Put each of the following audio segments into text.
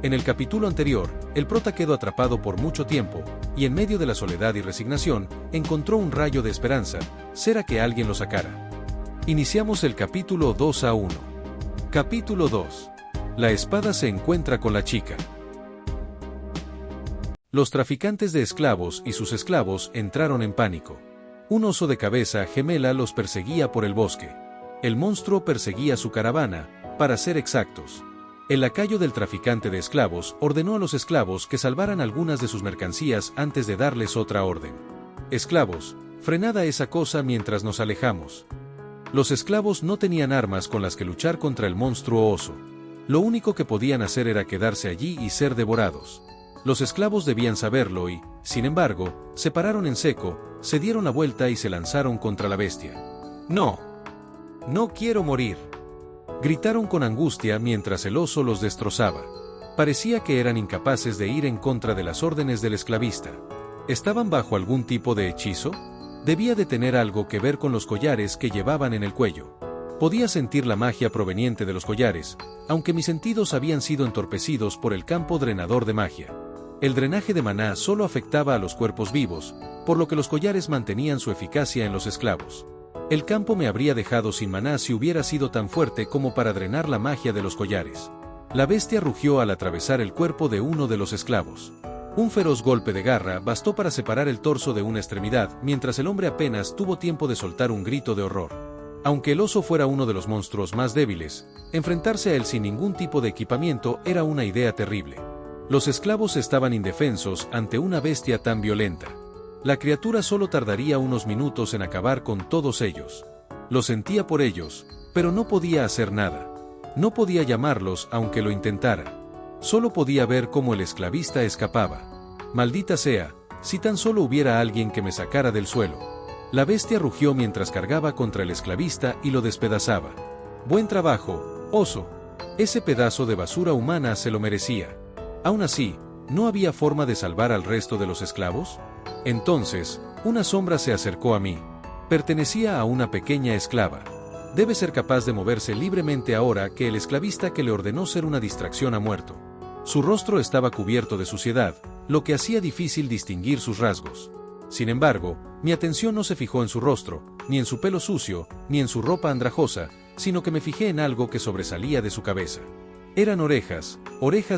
En el capítulo anterior, el prota quedó atrapado por mucho tiempo, y en medio de la soledad y resignación, encontró un rayo de esperanza, será que alguien lo sacara. Iniciamos el capítulo 2-1. Capítulo 2. La espada se encuentra con la chica. Los traficantes de esclavos y sus esclavos entraron en pánico. Un oso de cabeza gemela los perseguía por el bosque. El monstruo perseguía su caravana, para ser exactos. El lacayo del traficante de esclavos ordenó a los esclavos que salvaran algunas de sus mercancías antes de darles otra orden. Esclavos, frenad a esa cosa mientras nos alejamos. Los esclavos no tenían armas con las que luchar contra el monstruo oso. Lo único que podían hacer era quedarse allí y ser devorados. Los esclavos debían saberlo y, sin embargo, se pararon en seco, se dieron la vuelta y se lanzaron contra la bestia. ¡No! ¡No quiero morir!, gritaron con angustia mientras el oso los destrozaba. Parecía que eran incapaces de ir en contra de las órdenes del esclavista. ¿Estaban bajo algún tipo de hechizo? Debía de tener algo que ver con los collares que llevaban en el cuello. Podía sentir la magia proveniente de los collares, aunque mis sentidos habían sido entorpecidos por el campo drenador de magia. El drenaje de maná solo afectaba a los cuerpos vivos, por lo que los collares mantenían su eficacia en los esclavos. El campo me habría dejado sin maná si hubiera sido tan fuerte como para drenar la magia de los collares. La bestia rugió al atravesar el cuerpo de uno de los esclavos. Un feroz golpe de garra bastó para separar el torso de una extremidad, mientras el hombre apenas tuvo tiempo de soltar un grito de horror. Aunque el oso fuera uno de los monstruos más débiles, enfrentarse a él sin ningún tipo de equipamiento era una idea terrible. Los esclavos estaban indefensos ante una bestia tan violenta. La criatura solo tardaría unos minutos en acabar con todos ellos. Lo sentía por ellos, pero no podía hacer nada. No podía llamarlos aunque lo intentara. Solo podía ver cómo el esclavista escapaba. Maldita sea, si tan solo hubiera alguien que me sacara del suelo. La bestia rugió mientras cargaba contra el esclavista y lo despedazaba. Buen trabajo, oso. Ese pedazo de basura humana se lo merecía. Aún así, ¿no había forma de salvar al resto de los esclavos? Entonces, una sombra se acercó a mí. Pertenecía a una pequeña esclava. Debe ser capaz de moverse libremente ahora que el esclavista que le ordenó ser una distracción ha muerto. Su rostro estaba cubierto de suciedad, lo que hacía difícil distinguir sus rasgos. Sin embargo, mi atención no se fijó en su rostro, ni en su pelo sucio, ni en su ropa andrajosa, sino que me fijé en algo que sobresalía de su cabeza. Eran orejas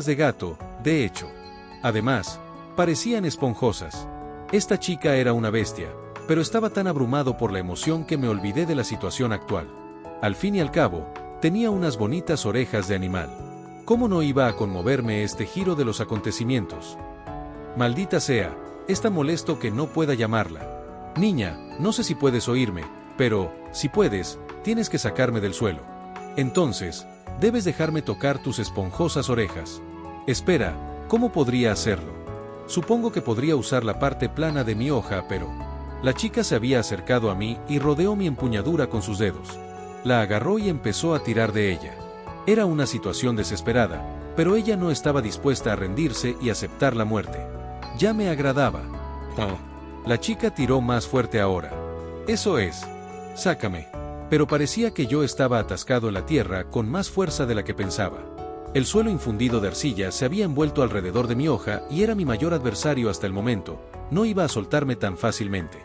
de gato, de hecho. Además, parecían esponjosas. Esta chica era una bestia, pero estaba tan abrumado por la emoción que me olvidé de la situación actual. Al fin y al cabo, tenía unas bonitas orejas de animal. ¿Cómo no iba a conmoverme este giro de los acontecimientos? Maldita sea, es tan molesto que no pueda llamarla. Niña, no sé si puedes oírme, pero, si puedes, tienes que sacarme del suelo. Entonces, debes dejarme tocar tus esponjosas orejas. Espera, ¿cómo podría hacerlo? Supongo que podría usar la parte plana de mi hoja, pero... La chica se había acercado a mí y rodeó mi empuñadura con sus dedos. La agarró y empezó a tirar de ella. Era una situación desesperada, pero ella no estaba dispuesta a rendirse y aceptar la muerte. Ya me agradaba. La chica tiró más fuerte ahora. Eso es. Sácame. Pero parecía que yo estaba atascado en la tierra con más fuerza de la que pensaba. El suelo infundido de arcilla se había envuelto alrededor de mi hoja y era mi mayor adversario hasta el momento. No iba a soltarme tan fácilmente.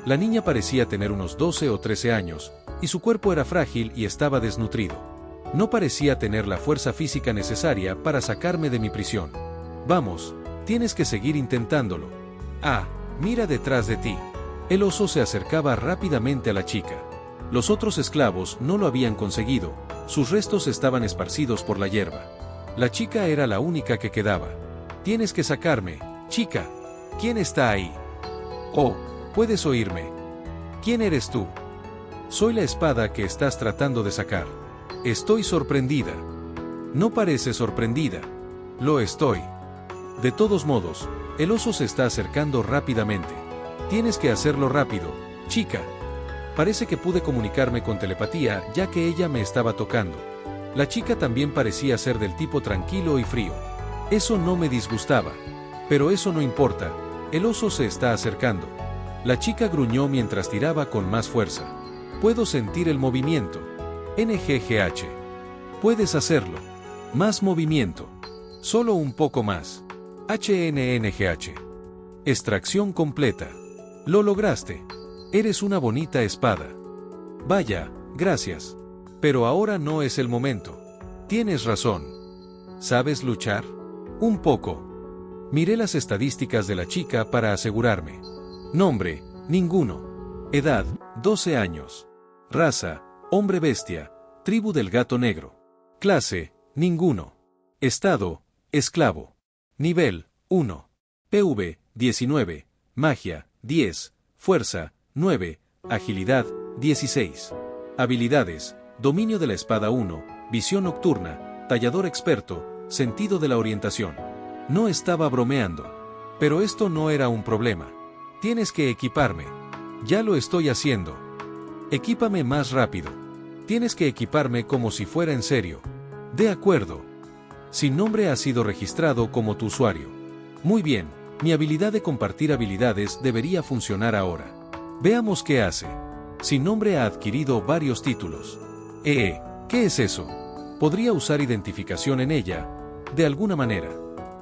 La niña parecía tener unos 12 o 13 años, y su cuerpo era frágil y estaba desnutrido. No parecía tener la fuerza física necesaria para sacarme de mi prisión. Vamos, tienes que seguir intentándolo. Ah, mira detrás de ti. El oso se acercaba rápidamente a la chica. Los otros esclavos no lo habían conseguido, sus restos estaban esparcidos por la hierba. La chica era la única que quedaba. Tienes que sacarme, chica. ¿Quién está ahí? Oh, ¿puedes oírme? ¿Quién eres tú? Soy la espada que estás tratando de sacar. Estoy sorprendida. No parece sorprendida. Lo estoy. De todos modos, el oso se está acercando rápidamente. Tienes que hacerlo rápido, chica. Parece que pude comunicarme con telepatía ya que ella me estaba tocando. La chica también parecía ser del tipo tranquilo y frío. Eso no me disgustaba. Pero eso no importa, el oso se está acercando. La chica gruñó mientras tiraba con más fuerza. Puedo sentir el movimiento. NGGH. Puedes hacerlo. Más movimiento. Solo un poco más. HNNGH. Extracción completa. Lo lograste. Eres una bonita espada. Vaya, gracias. Pero ahora no es el momento. Tienes razón. ¿Sabes luchar? Un poco. Miré las estadísticas de la chica para asegurarme. Nombre, ninguno. Edad, 12 años. Raza, hombre bestia. Tribu del gato negro. Clase, ninguno. Estado, esclavo. Nivel, 1. PV, 19. Magia, 10. Fuerza, 9. Agilidad, 16. Habilidades, dominio de la espada 1, visión nocturna, tallador experto, sentido de la orientación. No estaba bromeando. Pero esto no era un problema. Tienes que equiparme. Ya lo estoy haciendo. Equípame más rápido. Tienes que equiparme como si fuera en serio. De acuerdo. Sin nombre ha sido registrado como tu usuario. Muy bien, mi habilidad de compartir habilidades debería funcionar ahora. Veamos qué hace. Sin nombre ha adquirido varios títulos. ¿Qué es eso? Podría usar identificación en ella, de alguna manera.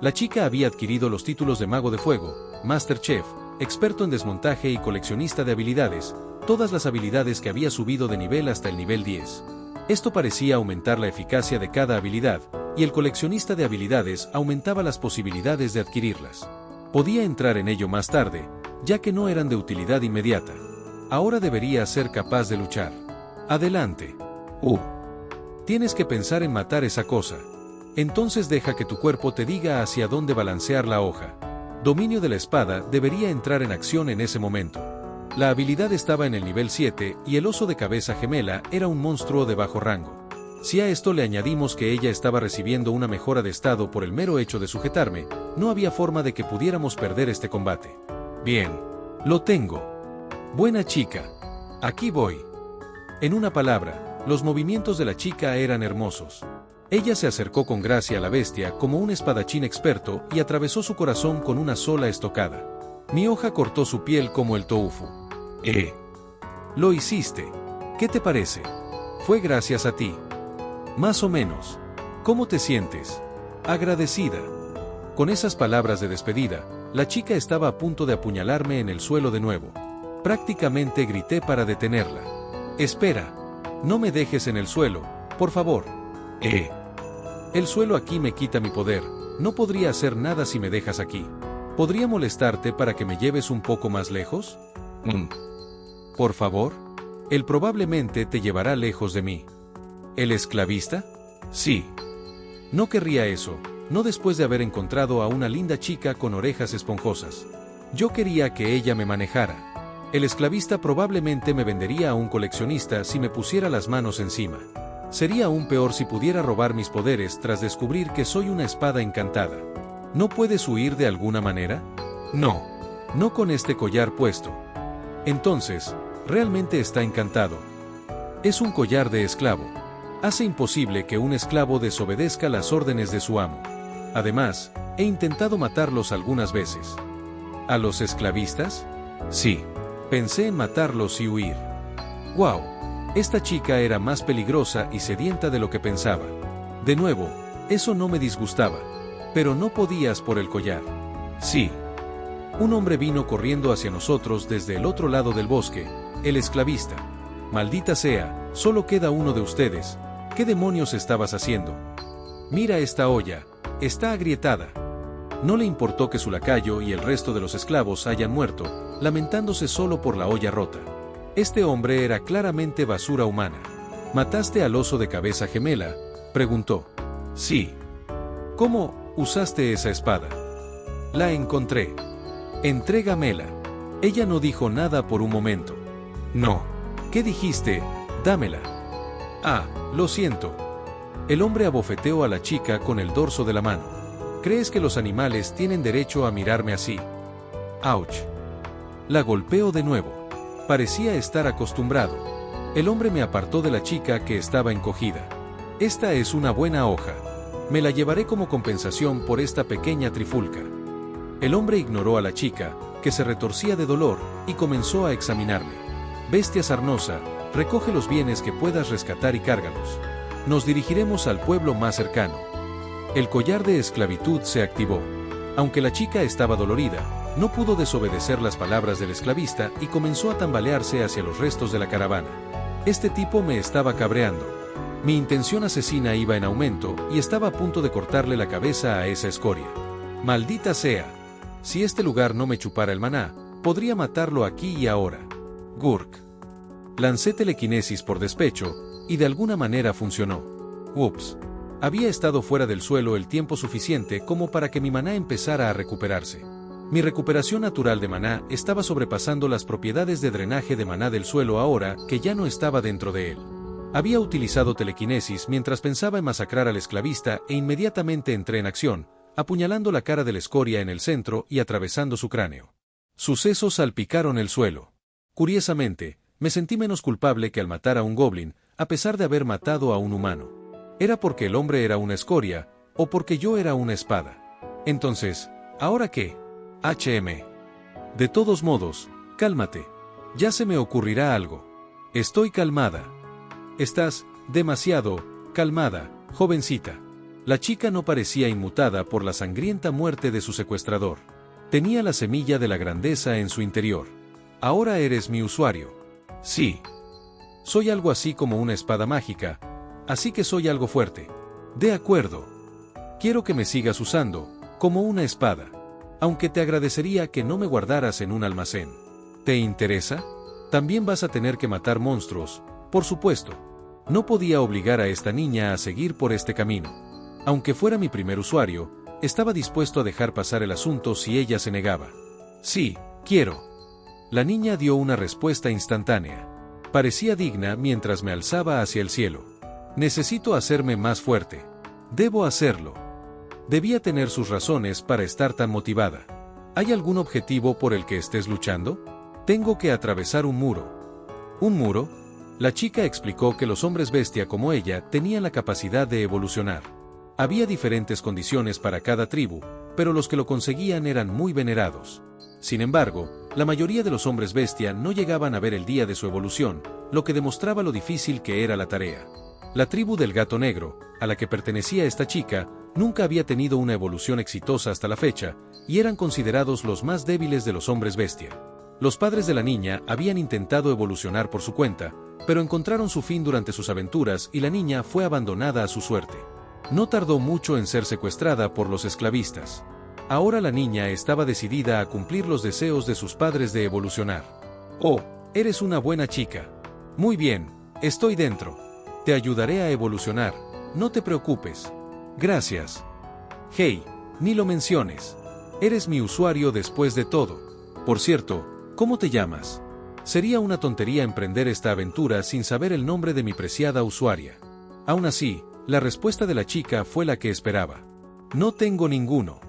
La chica había adquirido los títulos de Mago de Fuego, Master Chef, experto en desmontaje y coleccionista de habilidades, todas las habilidades que había subido de nivel hasta el nivel 10. Esto parecía aumentar la eficacia de cada habilidad, y el coleccionista de habilidades aumentaba las posibilidades de adquirirlas. Podía entrar en ello más tarde, ya que no eran de utilidad inmediata. Ahora debería ser capaz de luchar. Adelante. Tienes que pensar en matar esa cosa. Entonces deja que tu cuerpo te diga hacia dónde balancear la hoja. Dominio de la espada debería entrar en acción en ese momento. La habilidad estaba en el nivel 7 y el oso de cabeza gemela era un monstruo de bajo rango. Si a esto le añadimos que ella estaba recibiendo una mejora de estado por el mero hecho de sujetarme, no había forma de que pudiéramos perder este combate. Bien. Lo tengo. Buena chica. Aquí voy. En una palabra, los movimientos de la chica eran hermosos. Ella se acercó con gracia a la bestia como un espadachín experto y atravesó su corazón con una sola estocada. Mi hoja cortó su piel como el tofu. Lo hiciste. ¿Qué te parece? Fue gracias a ti. Más o menos. ¿Cómo te sientes? Agradecida. Con esas palabras de despedida, la chica estaba a punto de apuñalarme en el suelo de nuevo. Prácticamente grité para detenerla. Espera. No me dejes en el suelo, por favor. El suelo aquí me quita mi poder. No podría hacer nada si me dejas aquí. ¿Podría molestarte para que me lleves un poco más lejos? Por favor. Él probablemente te llevará lejos de mí. ¿El esclavista? Sí. No querría eso, no después de haber encontrado a una linda chica con orejas esponjosas. Yo quería que ella me manejara. El esclavista probablemente me vendería a un coleccionista si me pusiera las manos encima. Sería aún peor si pudiera robar mis poderes tras descubrir que soy una espada encantada. ¿No puedes huir de alguna manera? No. No con este collar puesto. Entonces, realmente está encantado. Es un collar de esclavo. Hace imposible que un esclavo desobedezca las órdenes de su amo. Además, he intentado matarlos algunas veces. ¿A los esclavistas? Sí. Pensé en matarlos y huir. ¡Wow! Esta chica era más peligrosa y sedienta de lo que pensaba. De nuevo, eso no me disgustaba. Pero no podías por el collar. Sí. Un hombre vino corriendo hacia nosotros desde el otro lado del bosque, el esclavista. Maldita sea, solo queda uno de ustedes. ¿Qué demonios estabas haciendo? Mira esta olla, está agrietada. No le importó que su lacayo y el resto de los esclavos hayan muerto, lamentándose solo por la olla rota. Este hombre era claramente basura humana. ¿Mataste al oso de cabeza gemela?, preguntó. Sí. ¿Cómo usaste esa espada? La encontré. Entrégamela. Ella no dijo nada por un momento. No. ¿Qué dijiste? Dámela. Ah, lo siento. El hombre abofeteó a la chica con el dorso de la mano. ¿Crees que los animales tienen derecho a mirarme así? ¡Auch! La golpeó de nuevo. Parecía estar acostumbrado. El hombre me apartó de la chica que estaba encogida. Esta es una buena hoja. Me la llevaré como compensación por esta pequeña trifulca. El hombre ignoró a la chica, que se retorcía de dolor, y comenzó a examinarme. Bestia sarnosa, recoge los bienes que puedas rescatar y cárgalos. Nos dirigiremos al pueblo más cercano. El collar de esclavitud se activó. Aunque la chica estaba dolorida, no pudo desobedecer las palabras del esclavista y comenzó a tambalearse hacia los restos de la caravana. Este tipo me estaba cabreando. Mi intención asesina iba en aumento y estaba a punto de cortarle la cabeza a esa escoria. Maldita sea. Si este lugar no me chupara el maná, podría matarlo aquí y ahora. Gurk. Lancé telequinesis por despecho, y de alguna manera funcionó. Ups. Había estado fuera del suelo el tiempo suficiente como para que mi maná empezara a recuperarse. Mi recuperación natural de maná estaba sobrepasando las propiedades de drenaje de maná del suelo ahora que ya no estaba dentro de él. Había utilizado telequinesis mientras pensaba en masacrar al esclavista e inmediatamente entré en acción, apuñalando la cara de la escoria en el centro y atravesando su cráneo. Sus sesos salpicaron el suelo. Curiosamente, me sentí menos culpable que al matar a un goblin, a pesar de haber matado a un humano. ¿Era porque el hombre era una escoria, o porque yo era una espada? Entonces, ¿ahora qué? De todos modos, cálmate. Ya se me ocurrirá algo. Estoy calmada. Estás demasiado calmada, jovencita. La chica no parecía inmutada por la sangrienta muerte de su secuestrador. Tenía la semilla de la grandeza en su interior. Ahora eres mi usuario. Sí. Soy algo así como una espada mágica, así que soy algo fuerte. De acuerdo. Quiero que me sigas usando, como una espada. Aunque te agradecería que no me guardaras en un almacén. ¿Te interesa? También vas a tener que matar monstruos, por supuesto. No podía obligar a esta niña a seguir por este camino. Aunque fuera mi primer usuario, estaba dispuesto a dejar pasar el asunto si ella se negaba. Sí, quiero. La niña dio una respuesta instantánea. Parecía digna mientras me alzaba hacia el cielo. Necesito hacerme más fuerte. Debo hacerlo. Debía tener sus razones para estar tan motivada. ¿Hay algún objetivo por el que estés luchando? Tengo que atravesar un muro. ¿Un muro? La chica explicó que los hombres bestia como ella tenían la capacidad de evolucionar. Había diferentes condiciones para cada tribu, pero los que lo conseguían eran muy venerados. Sin embargo, la mayoría de los hombres bestia no llegaban a ver el día de su evolución, lo que demostraba lo difícil que era la tarea. La tribu del gato negro, a la que pertenecía esta chica, nunca había tenido una evolución exitosa hasta la fecha, y eran considerados los más débiles de los hombres bestia. Los padres de la niña habían intentado evolucionar por su cuenta, pero encontraron su fin durante sus aventuras y la niña fue abandonada a su suerte. No tardó mucho en ser secuestrada por los esclavistas. Ahora la niña estaba decidida a cumplir los deseos de sus padres de evolucionar. Oh, eres una buena chica. Muy bien, estoy dentro. Te ayudaré a evolucionar, no te preocupes. Gracias. Hey, ni lo menciones. Eres mi usuario después de todo. Por cierto, ¿cómo te llamas? Sería una tontería emprender esta aventura sin saber el nombre de mi preciada usuaria. Aún así, la respuesta de la chica fue la que esperaba. No tengo ninguno.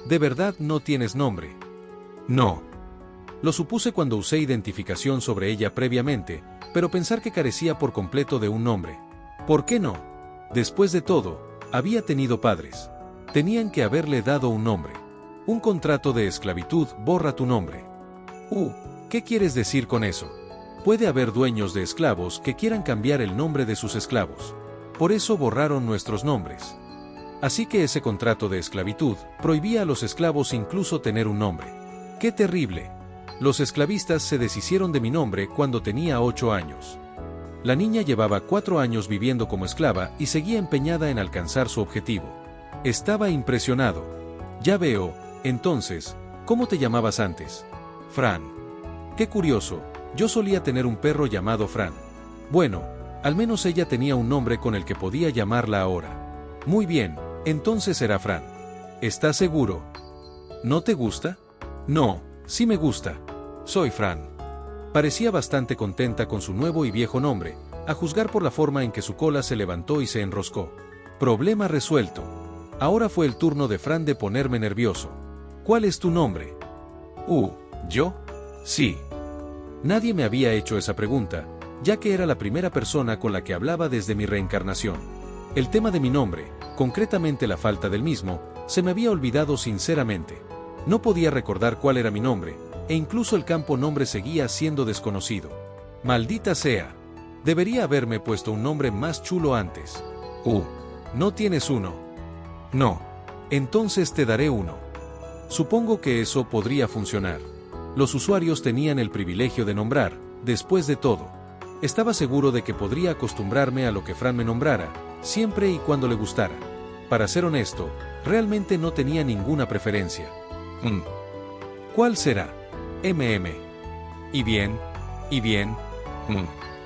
¿De verdad no tienes nombre? No. Lo supuse cuando usé identificación sobre ella previamente, pero pensar que carecía por completo de un nombre. ¿Por qué no? Después de todo, había tenido padres. Tenían que haberle dado un nombre. Un contrato de esclavitud borra tu nombre. ¿Qué quieres decir con eso? Puede haber dueños de esclavos que quieran cambiar el nombre de sus esclavos. Por eso borraron nuestros nombres. Así que ese contrato de esclavitud prohibía a los esclavos incluso tener un nombre. ¡Qué terrible! Los esclavistas se deshicieron de mi nombre cuando tenía 8 años. La niña llevaba 4 años viviendo como esclava y seguía empeñada en alcanzar su objetivo. Estaba impresionado. Ya veo, entonces, ¿cómo te llamabas antes? Fran. Qué curioso, yo solía tener un perro llamado Fran. Bueno, al menos ella tenía un nombre con el que podía llamarla ahora. Muy bien, entonces será Fran. ¿Estás seguro? ¿No te gusta? No, sí me gusta. Soy Fran. Parecía bastante contenta con su nuevo y viejo nombre, a juzgar por la forma en que su cola se levantó y se enroscó. Problema resuelto. Ahora fue el turno de Fran de ponerme nervioso. ¿Cuál es tu nombre? ¿Yo? Sí. Nadie me había hecho esa pregunta, ya que era la primera persona con la que hablaba desde mi reencarnación. El tema de mi nombre, concretamente la falta del mismo, se me había olvidado sinceramente. No podía recordar cuál era mi nombre, e incluso el campo nombre seguía siendo desconocido. Maldita sea. Debería haberme puesto un nombre más chulo antes. ¿No tienes uno? No. Entonces te daré uno. Supongo que eso podría funcionar. Los usuarios tenían el privilegio de nombrar, después de todo. Estaba seguro de que podría acostumbrarme a lo que Fran me nombrara, siempre y cuando le gustara. Para ser honesto, realmente no tenía ninguna preferencia. ¿Cuál será? Y bien.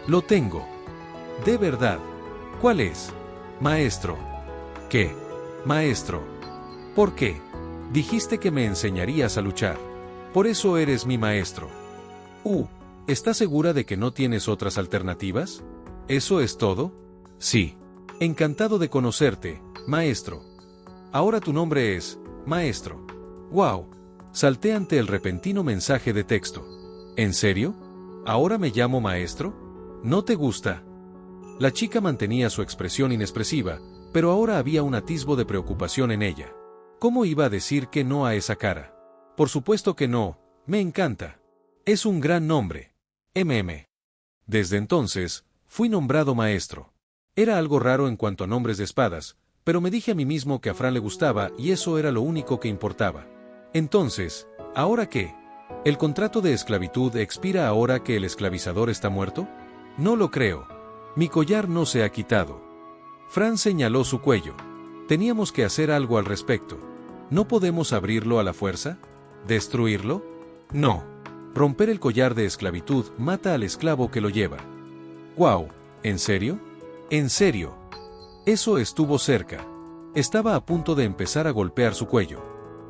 Lo tengo. De verdad. ¿Cuál es? Maestro. ¿Qué? Maestro. ¿Por qué? Dijiste que me enseñarías a luchar. Por eso eres mi maestro. ¿Estás segura de que no tienes otras alternativas? ¿Eso es todo? Sí. Encantado de conocerte, maestro. Ahora tu nombre es, maestro. ¡Wow! Salté ante el repentino mensaje de texto. ¿En serio? ¿Ahora me llamo maestro? ¿No te gusta? La chica mantenía su expresión inexpresiva, pero ahora había un atisbo de preocupación en ella. ¿Cómo iba a decir que no a esa cara? Por supuesto que no, me encanta. Es un gran nombre. Desde entonces, fui nombrado maestro. Era algo raro en cuanto a nombres de espadas, pero me dije a mí mismo que a Fran le gustaba y eso era lo único que importaba. Entonces, ¿ahora qué? ¿El contrato de esclavitud expira ahora que el esclavizador está muerto? No lo creo. Mi collar no se ha quitado. Fran señaló su cuello. Teníamos que hacer algo al respecto. ¿No podemos abrirlo a la fuerza? ¿Destruirlo? No. Romper el collar de esclavitud mata al esclavo que lo lleva. ¡Guau! ¿En serio? ¿En serio? Eso estuvo cerca. Estaba a punto de empezar a golpear su cuello.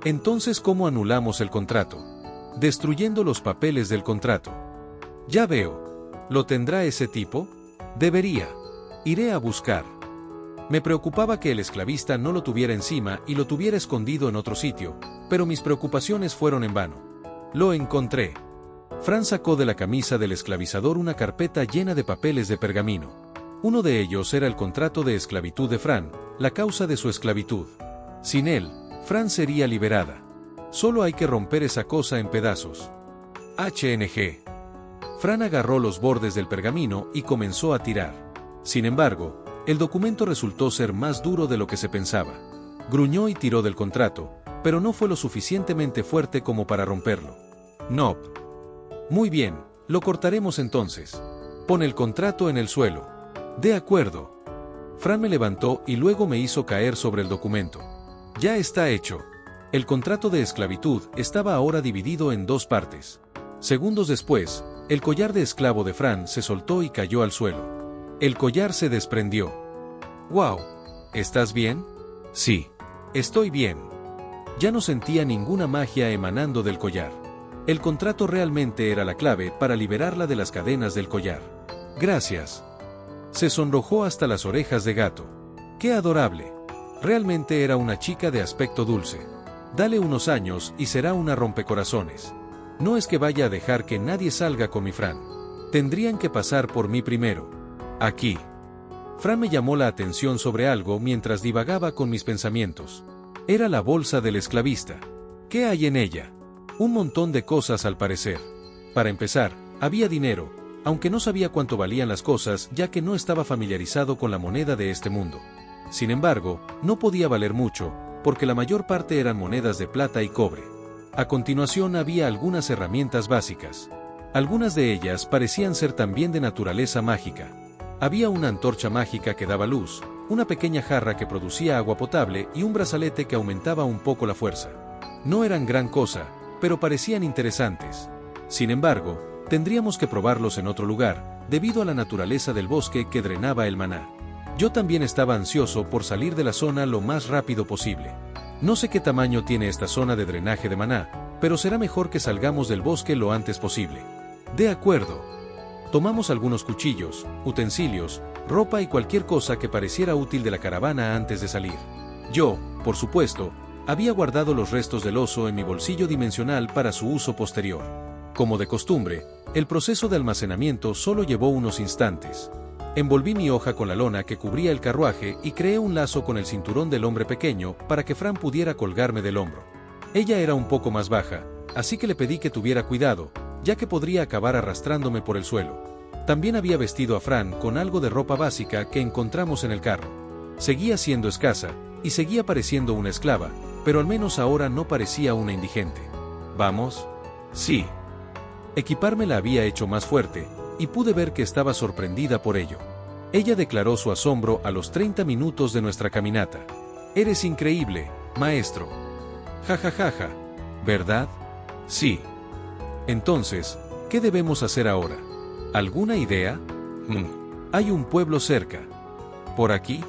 Entonces, ¿cómo anulamos el contrato? Destruyendo los papeles del contrato. Ya veo. ¿Lo tendrá ese tipo? Debería. Iré a buscar. Me preocupaba que el esclavista no lo tuviera encima y lo tuviera escondido en otro sitio, pero mis preocupaciones fueron en vano. Lo encontré. Fran sacó de la camisa del esclavizador una carpeta llena de papeles de pergamino. Uno de ellos era el contrato de esclavitud de Fran, la causa de su esclavitud. Sin él, Fran sería liberada. Solo hay que romper esa cosa en pedazos. HNG. Fran agarró los bordes del pergamino y comenzó a tirar. Sin embargo, el documento resultó ser más duro de lo que se pensaba. Gruñó y tiró del contrato, pero no fue lo suficientemente fuerte como para romperlo. Nope. Muy bien, lo cortaremos entonces. Pon el contrato en el suelo. De acuerdo. Fran me levantó y luego me hizo caer sobre el documento. Ya está hecho. El contrato de esclavitud estaba ahora dividido en dos partes. Segundos después, el collar de esclavo de Fran se soltó y cayó al suelo. El collar se desprendió. ¡Wow! ¿Estás bien? Sí. Estoy bien. Ya no sentía ninguna magia emanando del collar. El contrato realmente era la clave para liberarla de las cadenas del collar. Gracias. Se sonrojó hasta las orejas de gato. ¡Qué adorable! Realmente era una chica de aspecto dulce. Dale unos años y será una rompecorazones. No es que vaya a dejar que nadie salga con mi Fran. Tendrían que pasar por mí primero. Aquí. Fran me llamó la atención sobre algo mientras divagaba con mis pensamientos. Era la bolsa del esclavista. ¿Qué hay en ella? Un montón de cosas al parecer. Para empezar, había dinero, aunque no sabía cuánto valían las cosas ya que no estaba familiarizado con la moneda de este mundo. Sin embargo, no podía valer mucho, porque la mayor parte eran monedas de plata y cobre. A continuación había algunas herramientas básicas. Algunas de ellas parecían ser también de naturaleza mágica. Había una antorcha mágica que daba luz, una pequeña jarra que producía agua potable y un brazalete que aumentaba un poco la fuerza. No eran gran cosa, pero parecían interesantes. Sin embargo, tendríamos que probarlos en otro lugar, debido a la naturaleza del bosque que drenaba el maná. Yo también estaba ansioso por salir de la zona lo más rápido posible. No sé qué tamaño tiene esta zona de drenaje de maná, pero será mejor que salgamos del bosque lo antes posible. De acuerdo. Tomamos algunos cuchillos, utensilios, ropa y cualquier cosa que pareciera útil de la caravana antes de salir. Yo, por supuesto, había guardado los restos del oso en mi bolsillo dimensional para su uso posterior. Como de costumbre, el proceso de almacenamiento solo llevó unos instantes. Envolví mi hoja con la lona que cubría el carruaje y creé un lazo con el cinturón del hombre pequeño para que Fran pudiera colgarme del hombro. Ella era un poco más baja, así que le pedí que tuviera cuidado, ya que podría acabar arrastrándome por el suelo. También había vestido a Fran con algo de ropa básica que encontramos en el carro. Seguía siendo escasa, Y seguía pareciendo una esclava, pero al menos ahora no parecía una indigente. ¿Vamos? Sí. Equiparme la había hecho más fuerte, y pude ver que estaba sorprendida por ello. Ella declaró su asombro a los 30 minutos de nuestra caminata. «Eres increíble, maestro». «Ja ja ja ja. ¿Verdad?» «Sí». «Entonces, ¿qué debemos hacer ahora? ¿Alguna idea?» «Hay un pueblo cerca». «¿Por aquí?»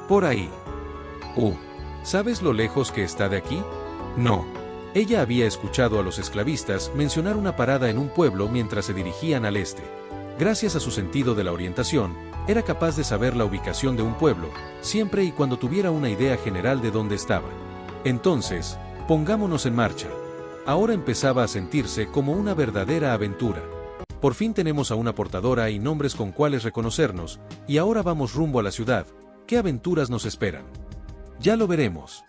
«Por ahí». ¿Sabes lo lejos que está de aquí?» «No». Ella había escuchado a los esclavistas mencionar una parada en un pueblo mientras se dirigían al este. Gracias a su sentido de la orientación, era capaz de saber la ubicación de un pueblo, siempre y cuando tuviera una idea general de dónde estaba. Entonces, pongámonos en marcha. Ahora empezaba a sentirse como una verdadera aventura. Por fin tenemos a una portadora y nombres con cuales reconocernos, y ahora vamos rumbo a la ciudad. ¿Qué aventuras nos esperan? Ya lo veremos.